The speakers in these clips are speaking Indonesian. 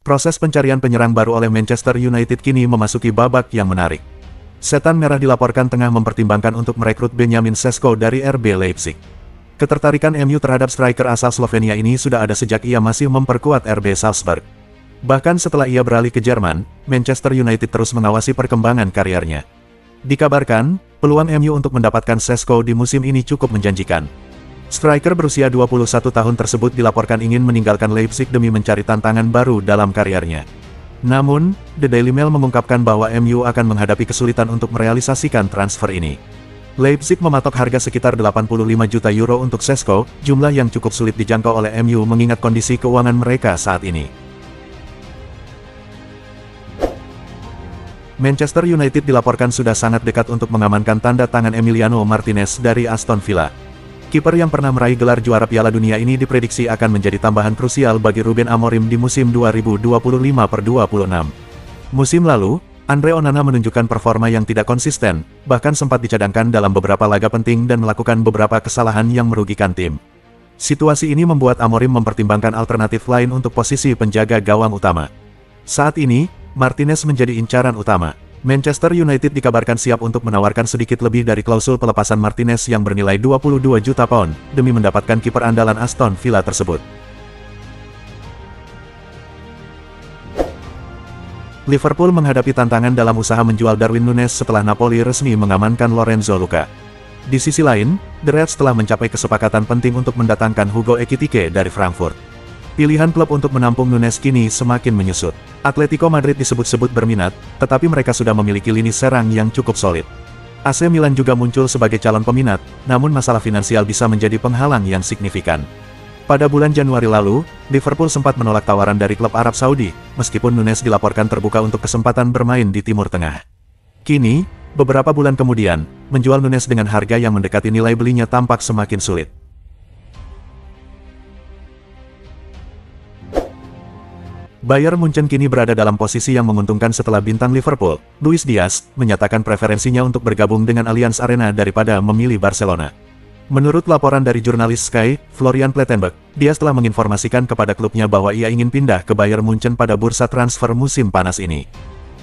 Proses pencarian penyerang baru oleh Manchester United kini memasuki babak yang menarik. Setan Merah dilaporkan tengah mempertimbangkan untuk merekrut Benjamin Sesko dari RB Leipzig. Ketertarikan MU terhadap striker asal Slovenia ini sudah ada sejak ia masih memperkuat RB Salzburg. Bahkan setelah ia beralih ke Jerman, Manchester United terus mengawasi perkembangan karirnya. Dikabarkan, peluang MU untuk mendapatkan Sesko di musim ini cukup menjanjikan. Striker berusia 21 tahun tersebut dilaporkan ingin meninggalkan Leipzig demi mencari tantangan baru dalam karirnya. Namun, The Daily Mail mengungkapkan bahwa MU akan menghadapi kesulitan untuk merealisasikan transfer ini. Leipzig mematok harga sekitar 85 juta euro untuk Sesko, jumlah yang cukup sulit dijangkau oleh MU mengingat kondisi keuangan mereka saat ini. Manchester United dilaporkan sudah sangat dekat untuk mengamankan tanda tangan Emiliano Martinez dari Aston Villa. Kiper yang pernah meraih gelar juara Piala Dunia ini diprediksi akan menjadi tambahan krusial bagi Ruben Amorim di musim 2025-26. Musim lalu, Andre Onana menunjukkan performa yang tidak konsisten, bahkan sempat dicadangkan dalam beberapa laga penting dan melakukan beberapa kesalahan yang merugikan tim. Situasi ini membuat Amorim mempertimbangkan alternatif lain untuk posisi penjaga gawang utama. Saat ini, Martinez menjadi incaran utama. Manchester United dikabarkan siap untuk menawarkan sedikit lebih dari klausul pelepasan Martinez yang bernilai 22 juta pound, demi mendapatkan kiper andalan Aston Villa tersebut. Liverpool menghadapi tantangan dalam usaha menjual Darwin Núñez setelah Napoli resmi mengamankan Lorenzo Luca. Di sisi lain, The Reds telah mencapai kesepakatan penting untuk mendatangkan Hugo Ekitike dari Frankfurt. Pilihan klub untuk menampung Núñez kini semakin menyusut. Atletico Madrid disebut-sebut berminat, tetapi mereka sudah memiliki lini serang yang cukup solid. AC Milan juga muncul sebagai calon peminat, namun masalah finansial bisa menjadi penghalang yang signifikan. Pada bulan Januari lalu, Liverpool sempat menolak tawaran dari klub Arab Saudi, meskipun Núñez dilaporkan terbuka untuk kesempatan bermain di Timur Tengah. Kini, beberapa bulan kemudian, menjual Núñez dengan harga yang mendekati nilai belinya tampak semakin sulit. Bayern Munchen kini berada dalam posisi yang menguntungkan setelah bintang Liverpool, Luis Diaz, menyatakan preferensinya untuk bergabung dengan Allianz Arena daripada memilih Barcelona. Menurut laporan dari jurnalis Sky, Florian Plettenberg, Diaz telah menginformasikan kepada klubnya bahwa ia ingin pindah ke Bayern Munchen pada bursa transfer musim panas ini.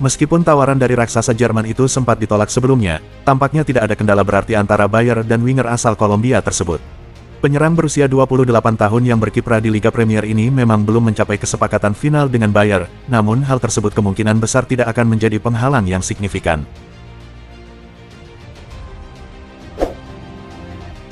Meskipun tawaran dari raksasa Jerman itu sempat ditolak sebelumnya, tampaknya tidak ada kendala berarti antara Bayern dan winger asal Kolombia tersebut. Penyerang berusia 28 tahun yang berkiprah di Liga Premier ini memang belum mencapai kesepakatan final dengan Bayern, namun hal tersebut kemungkinan besar tidak akan menjadi penghalang yang signifikan.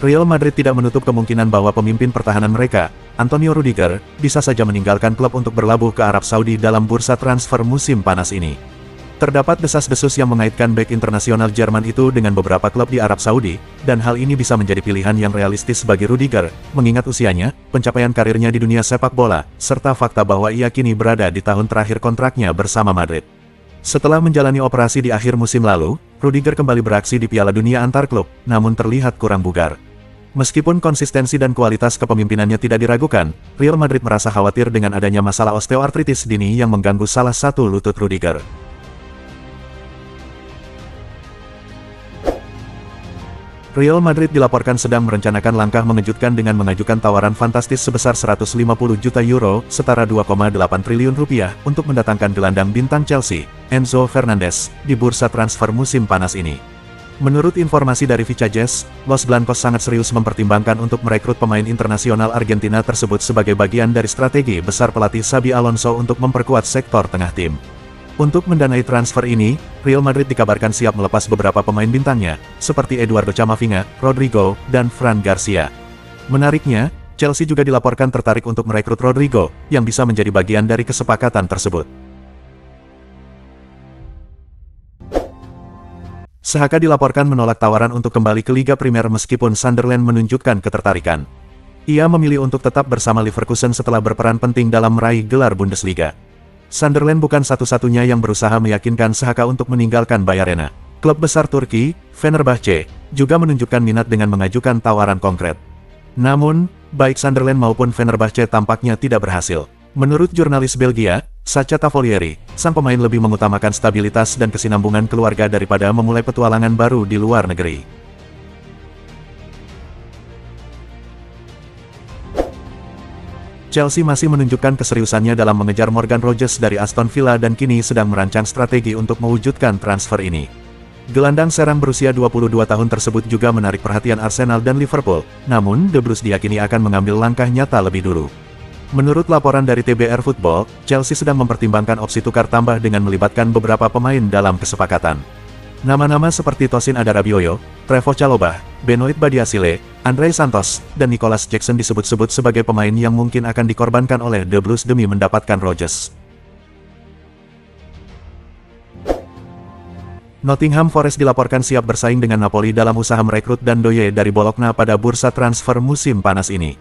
Real Madrid tidak menutup kemungkinan bahwa pemimpin pertahanan mereka, Antonio Rudiger, bisa saja meninggalkan klub untuk berlabuh ke Arab Saudi dalam bursa transfer musim panas ini. Terdapat desas-desus yang mengaitkan bek internasional Jerman itu dengan beberapa klub di Arab Saudi, dan hal ini bisa menjadi pilihan yang realistis bagi Rudiger, mengingat usianya, pencapaian karirnya di dunia sepak bola, serta fakta bahwa ia kini berada di tahun terakhir kontraknya bersama Madrid. Setelah menjalani operasi di akhir musim lalu, Rudiger kembali beraksi di Piala Dunia antar klub, namun terlihat kurang bugar. Meskipun konsistensi dan kualitas kepemimpinannya tidak diragukan, Real Madrid merasa khawatir dengan adanya masalah osteoartritis dini yang mengganggu salah satu lutut Rudiger. Real Madrid dilaporkan sedang merencanakan langkah mengejutkan dengan mengajukan tawaran fantastis sebesar 150 juta euro, setara 2,8 triliun rupiah, untuk mendatangkan gelandang bintang Chelsea, Enzo Fernandez, di bursa transfer musim panas ini. Menurut informasi dari Vichajes, Los Blancos sangat serius mempertimbangkan untuk merekrut pemain internasional Argentina tersebut sebagai bagian dari strategi besar pelatih Xabi Alonso untuk memperkuat sektor tengah tim. Untuk mendanai transfer ini, Real Madrid dikabarkan siap melepas beberapa pemain bintangnya, seperti Eduardo Camavinga, Rodrigo, dan Fran Garcia. Menariknya, Chelsea juga dilaporkan tertarik untuk merekrut Rodrigo, yang bisa menjadi bagian dari kesepakatan tersebut. Saka dilaporkan menolak tawaran untuk kembali ke Liga Primer meskipun Sunderland menunjukkan ketertarikan. Ia memilih untuk tetap bersama Leverkusen setelah berperan penting dalam meraih gelar Bundesliga. Sunderland bukan satu-satunya yang berusaha meyakinkan Saka untuk meninggalkan Bayern. Klub besar Turki, Fenerbahce, juga menunjukkan minat dengan mengajukan tawaran konkret. Namun, baik Sunderland maupun Fenerbahce tampaknya tidak berhasil. Menurut jurnalis Belgia, Sacha Tavolieri, sang pemain lebih mengutamakan stabilitas dan kesinambungan keluarga daripada memulai petualangan baru di luar negeri. Chelsea masih menunjukkan keseriusannya dalam mengejar Morgan Rogers dari Aston Villa dan kini sedang merancang strategi untuk mewujudkan transfer ini. Gelandang serang berusia 22 tahun tersebut juga menarik perhatian Arsenal dan Liverpool, namun The Blues diyakini akan mengambil langkah nyata lebih dulu. Menurut laporan dari TBR Football, Chelsea sedang mempertimbangkan opsi tukar tambah dengan melibatkan beberapa pemain dalam kesepakatan. Nama-nama seperti Tosin Adarabioyo, Trevoh Chalobah, Benoit Badiashile, Andrei Santos, dan Nicholas Jackson disebut-sebut sebagai pemain yang mungkin akan dikorbankan oleh The Blues demi mendapatkan Rogers. Nottingham Forest dilaporkan siap bersaing dengan Napoli dalam usaha merekrut Dan Doye dari Bologna pada bursa transfer musim panas ini.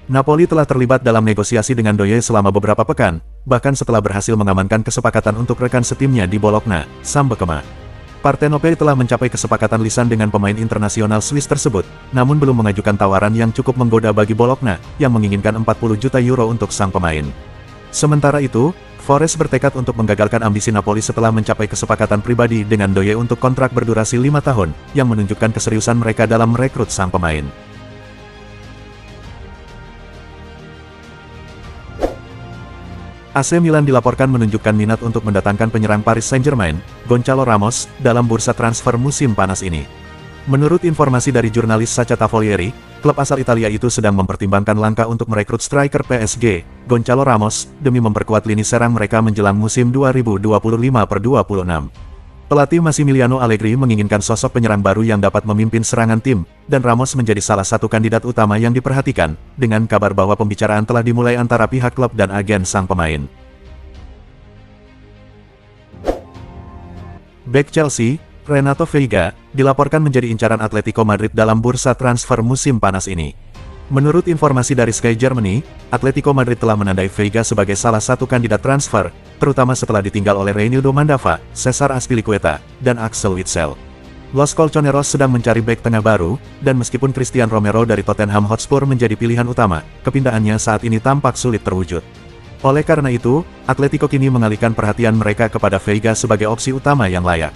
Napoli telah terlibat dalam negosiasi dengan Doye selama beberapa pekan, bahkan setelah berhasil mengamankan kesepakatan untuk rekan setimnya di Bologna, Sam Bekema. Partenope telah mencapai kesepakatan lisan dengan pemain internasional Swiss tersebut, namun belum mengajukan tawaran yang cukup menggoda bagi Bologna, yang menginginkan 40 juta euro untuk sang pemain. Sementara itu, Forest bertekad untuk menggagalkan ambisi Napoli setelah mencapai kesepakatan pribadi dengan Doye untuk kontrak berdurasi 5 tahun, yang menunjukkan keseriusan mereka dalam merekrut sang pemain. AC Milan dilaporkan menunjukkan minat untuk mendatangkan penyerang Paris Saint-Germain, Gonçalo Ramos, dalam bursa transfer musim panas ini. Menurut informasi dari jurnalis Sacha Tavolieri, klub asal Italia itu sedang mempertimbangkan langkah untuk merekrut striker PSG, Gonçalo Ramos, demi memperkuat lini serang mereka menjelang musim 2025-26. Pelatih Massimiliano Allegri menginginkan sosok penyerang baru yang dapat memimpin serangan tim, dan Ramos menjadi salah satu kandidat utama yang diperhatikan, dengan kabar bahwa pembicaraan telah dimulai antara pihak klub dan agen sang pemain. Bek Chelsea, Renato Veiga, dilaporkan menjadi incaran Atletico Madrid dalam bursa transfer musim panas ini. Menurut informasi dari Sky Germany, Atletico Madrid telah menandai Veiga sebagai salah satu kandidat transfer, terutama setelah ditinggal oleh Reinildo Mandava, Cesar Azpilicueta, dan Axel Witsel. Los Colchoneros sedang mencari bek tengah baru, dan meskipun Christian Romero dari Tottenham Hotspur menjadi pilihan utama, kepindahannya saat ini tampak sulit terwujud. Oleh karena itu, Atletico kini mengalihkan perhatian mereka kepada Veiga sebagai opsi utama yang layak.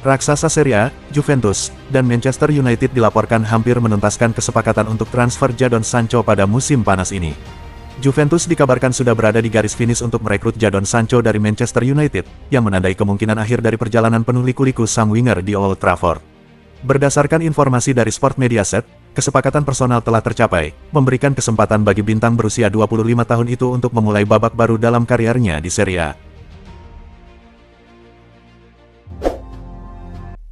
Raksasa Serie A, Juventus, dan Manchester United dilaporkan hampir menuntaskan kesepakatan untuk transfer Jadon Sancho pada musim panas ini. Juventus dikabarkan sudah berada di garis finish untuk merekrut Jadon Sancho dari Manchester United, yang menandai kemungkinan akhir dari perjalanan penuh liku-liku sang winger di Old Trafford. Berdasarkan informasi dari Sport Mediaset, kesepakatan personal telah tercapai, memberikan kesempatan bagi bintang berusia 25 tahun itu untuk memulai babak baru dalam karirnya di Serie A.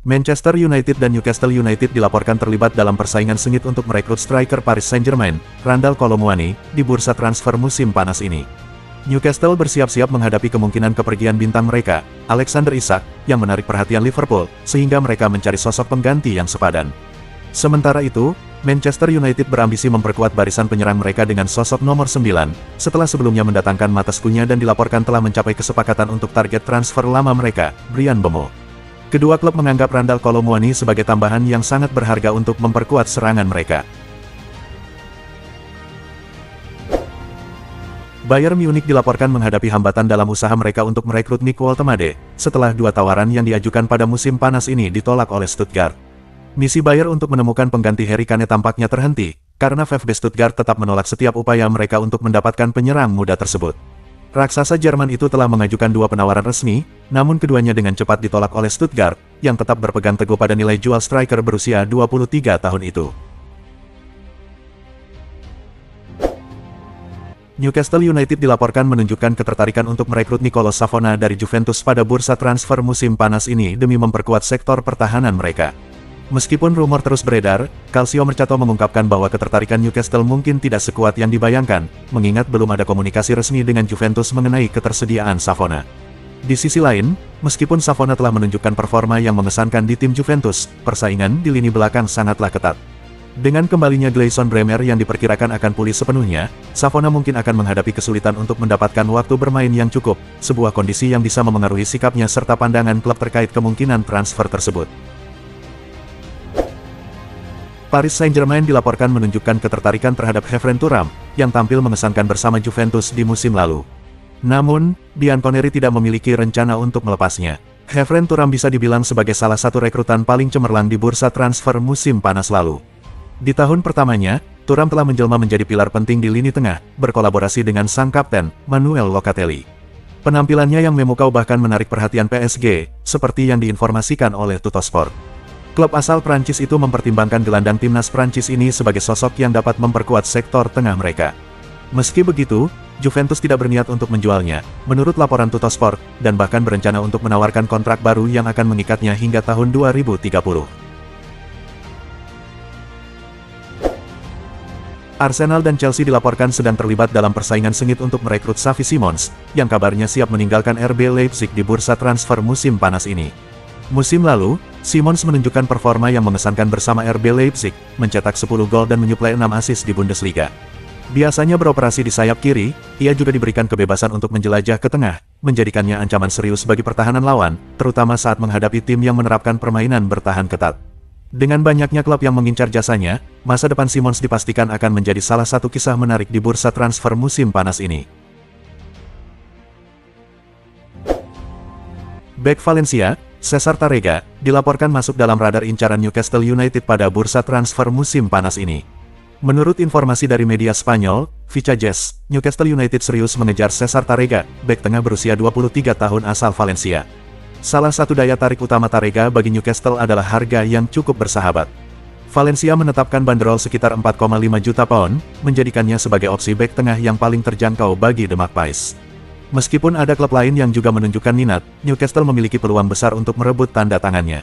Manchester United dan Newcastle United dilaporkan terlibat dalam persaingan sengit untuk merekrut striker Paris Saint-Germain, Randal Kolo Muani, di bursa transfer musim panas ini. Newcastle bersiap-siap menghadapi kemungkinan kepergian bintang mereka, Alexander Isak, yang menarik perhatian Liverpool, sehingga mereka mencari sosok pengganti yang sepadan. Sementara itu, Manchester United berambisi memperkuat barisan penyerang mereka dengan sosok nomor 9, setelah sebelumnya mendatangkan Matheus Cunha dan dilaporkan telah mencapai kesepakatan untuk target transfer lama mereka, Bryan Mbeumo. Kedua klub menganggap Randal Kolo Muani sebagai tambahan yang sangat berharga untuk memperkuat serangan mereka. Bayern Munich dilaporkan menghadapi hambatan dalam usaha mereka untuk merekrut Nick Woltemade, setelah 2 tawaran yang diajukan pada musim panas ini ditolak oleh Stuttgart. Misi Bayern untuk menemukan pengganti Harry Kane tampaknya terhenti, karena VfB Stuttgart tetap menolak setiap upaya mereka untuk mendapatkan penyerang muda tersebut. Raksasa Jerman itu telah mengajukan 2 penawaran resmi, namun keduanya dengan cepat ditolak oleh Stuttgart, yang tetap berpegang teguh pada nilai jual striker berusia 23 tahun itu. Newcastle United dilaporkan menunjukkan ketertarikan untuk merekrut Nicolas Savona dari Juventus pada bursa transfer musim panas ini demi memperkuat sektor pertahanan mereka. Meskipun rumor terus beredar, Calcio Mercato mengungkapkan bahwa ketertarikan Newcastle mungkin tidak sekuat yang dibayangkan, mengingat belum ada komunikasi resmi dengan Juventus mengenai ketersediaan Savona. Di sisi lain, meskipun Savona telah menunjukkan performa yang mengesankan di tim Juventus, persaingan di lini belakang sangatlah ketat. Dengan kembalinya Gleison Bremer yang diperkirakan akan pulih sepenuhnya, Savona mungkin akan menghadapi kesulitan untuk mendapatkan waktu bermain yang cukup, sebuah kondisi yang bisa memengaruhi sikapnya serta pandangan klub terkait kemungkinan transfer tersebut. Paris Saint-Germain dilaporkan menunjukkan ketertarikan terhadap Khéphren Thuram, yang tampil mengesankan bersama Juventus di musim lalu. Namun, Bianconeri tidak memiliki rencana untuk melepasnya. Khéphren Thuram bisa dibilang sebagai salah satu rekrutan paling cemerlang di bursa transfer musim panas lalu. Di tahun pertamanya, Thuram telah menjelma menjadi pilar penting di lini tengah, berkolaborasi dengan sang kapten, Manuel Locatelli. Penampilannya yang memukau bahkan menarik perhatian PSG, seperti yang diinformasikan oleh Tuttosport. Klub asal Prancis itu mempertimbangkan gelandang timnas Prancis ini sebagai sosok yang dapat memperkuat sektor tengah mereka. Meski begitu, Juventus tidak berniat untuk menjualnya, menurut laporan Tuttosport, dan bahkan berencana untuk menawarkan kontrak baru yang akan mengikatnya hingga tahun 2030. Arsenal dan Chelsea dilaporkan sedang terlibat dalam persaingan sengit untuk merekrut Xavi Simons, yang kabarnya siap meninggalkan RB Leipzig di bursa transfer musim panas ini. Musim lalu, Simons menunjukkan performa yang mengesankan bersama RB Leipzig, mencetak 10 gol dan menyuplai 6 assist di Bundesliga. Biasanya beroperasi di sayap kiri, ia juga diberikan kebebasan untuk menjelajah ke tengah, menjadikannya ancaman serius bagi pertahanan lawan, terutama saat menghadapi tim yang menerapkan permainan bertahan ketat. Dengan banyaknya klub yang mengincar jasanya, masa depan Simons dipastikan akan menjadi salah satu kisah menarik di bursa transfer musim panas ini. Bek Valencia, Cesar Tárrega, dilaporkan masuk dalam radar incaran Newcastle United pada bursa transfer musim panas ini. Menurut informasi dari media Spanyol, Vichajes, Newcastle United serius mengejar Cesar Tárrega, bek tengah berusia 23 tahun asal Valencia. Salah satu daya tarik utama Tárrega bagi Newcastle adalah harga yang cukup bersahabat. Valencia menetapkan banderol sekitar 4,5 juta pound, menjadikannya sebagai opsi bek tengah yang paling terjangkau bagi The Magpies. Meskipun ada klub lain yang juga menunjukkan minat, Newcastle memiliki peluang besar untuk merebut tanda tangannya.